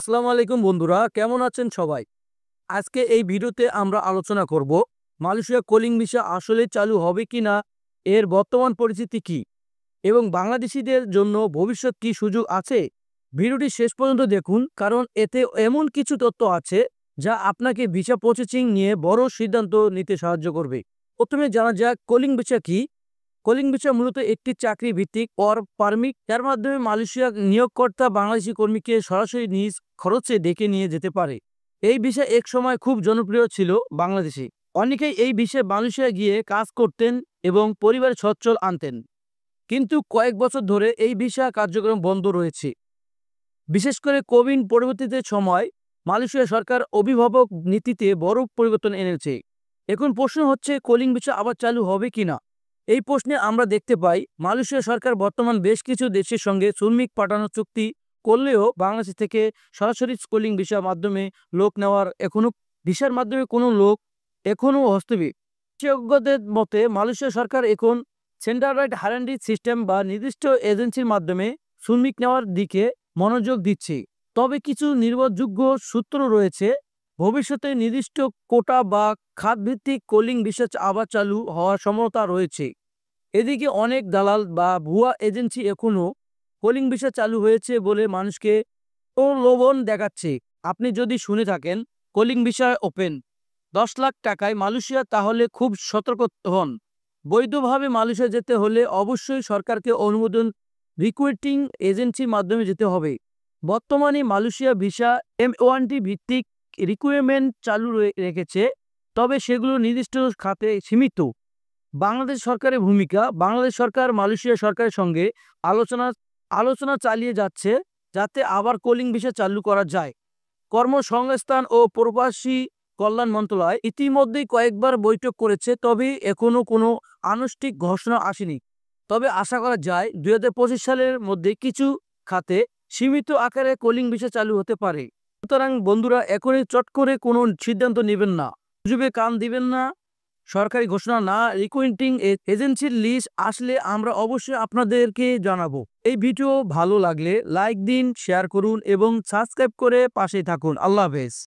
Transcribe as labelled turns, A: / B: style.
A: আসসালামু আলাইকুম বন্ধুরা, কেমন আছেন সবাই? আজকে এই ভিডিওতে আমরা আলোচনা করব মালয়েশিয়া কলিং ভিসা আসলে চালু হবে কিনা, এর বর্তমান পরিস্থিতি কি এবং বাংলাদেশিদের জন্য ভবিষ্যৎ কি সুযোগ আছে। ভিডিওটি শেষ পর্যন্ত দেখুন, কারণ এতে এমন কিছু তথ্য আছে যা আপনাকে ভিসা প্রসেসিং নিয়ে বড় সিদ্ধান্ত নিতে সাহায্য করবে। প্রথমে জানা যাক কলিং ভিসা কি। কলিং ভিসা মূলত একটি চাকরি ভিত্তিক পারমিট, যার মাধ্যমে মালয়েশিয়া নিয়োগকর্তা বাংলাদেশি কর্মীকে সরাসরি নিজ খরচে ডেকে নিয়ে যেতে পারে। এই ভিসা এক সময় খুব জনপ্রিয় ছিল বাংলাদেশে। অনেকেই এই ভিসায় মালয়েশিয়া গিয়ে কাজ করতেন এবং পরিবারের সচ্ছল আনতেন, কিন্তু কয়েক বছর ধরে এই ভিসা কার্যক্রম বন্ধ রয়েছে, বিশেষ করে কোভিড পরবর্তীতে সময় মালয়েশিয়া সরকার অভিভাবক নীতিতে বড় পরিবর্তন এনেছে। এখন প্রশ্ন হচ্ছে কলিং ভিসা আবার চালু হবে কিনা। এই প্রশ্নে আমরা দেখতে পাই মালয়েশিয়া সরকার বর্তমান বেশ কিছু দেশের সঙ্গে শ্রমিক পাঠানোর চুক্তি করলেও বাংলাদেশ থেকে সরাসরি কলিং ভিসার মাধ্যমে লোক নেওয়ার ভিসার মাধ্যমে কোনো লোক এখনও হস্তক্ষেপ। বিশেষজ্ঞদের মতে মালয়েশিয়া সরকার এখন সেন্ট্রালাইজড হায়ারিং সিস্টেম বা নির্দিষ্ট এজেন্সির মাধ্যমে শ্রমিক নেওয়ার দিকে মনোযোগ দিচ্ছে। তবে কিছু নির্ভরযোগ্য সূত্র রয়েছে, ভবিষ্যতে নির্দিষ্ট কোটা বা খাতভিত্তিক কলিং ভিসা আবার চালু হওয়ার সম্ভাবনা রয়েছে। এদিকে অনেক দালাল বা ভুয়া এজেন্সি এখনও কলিং ভিসা চালু হয়েছে বলে মানুষকে প্রলোভন দেখাচ্ছে। আপনি যদি শুনে থাকেন কলিং ভিসা ওপেন 10 লাখ টাকায় মালয়েশিয়া, তাহলে খুব সতর্ক হন। বৈধভাবে মালয়েশিয়া যেতে হলে অবশ্যই সরকারকে অনুমোদন রিক্রুটিং এজেন্সির মাধ্যমে যেতে হবে। বর্তমানে মালয়েশিয়া ভিসা M1T ভিত্তিক রিক্রুটমেন্ট চালু রেখেছে, তবে সেগুলো নির্দিষ্ট খাতে সীমিত। বাংলাদেশ সরকারের ভূমিকা। বাংলাদেশ সরকার মালয়েশিয়া সরকারের সঙ্গে আলোচনা চালিয়ে যাচ্ছে যাতে আবার কলিং ভিসা চালু করা যায়। কর্মসংস্থান ও প্রবাসী কল্যাণ মন্ত্রণালয় ইতিমধ্যেই কয়েকবার বৈঠক করেছে, তবে এখনও কোনো আনুষ্ঠানিক ঘোষণা আসেনি। তবে আশা করা যায় 2025 সালের মধ্যে কিছু খাতে সীমিত আকারে কলিং ভিসা চালু হতে পারে। সুতরাং বন্ধুরা, এখনই চট করে কোনো সিদ্ধান্ত নেবেন না, গুজবে কান দিবেন না। সরকারি ঘোষণা না রিক্রুটিং এজেন্সির লিস্ট আসলে আমরা অবশ্যই আপনাদেরকে জানাবো। এই ভিডিও ভালো লাগলে লাইক দিন, শেয়ার করুন এবং সাবস্ক্রাইব করে পাশে থাকুন। আল্লাহ হাফেজ।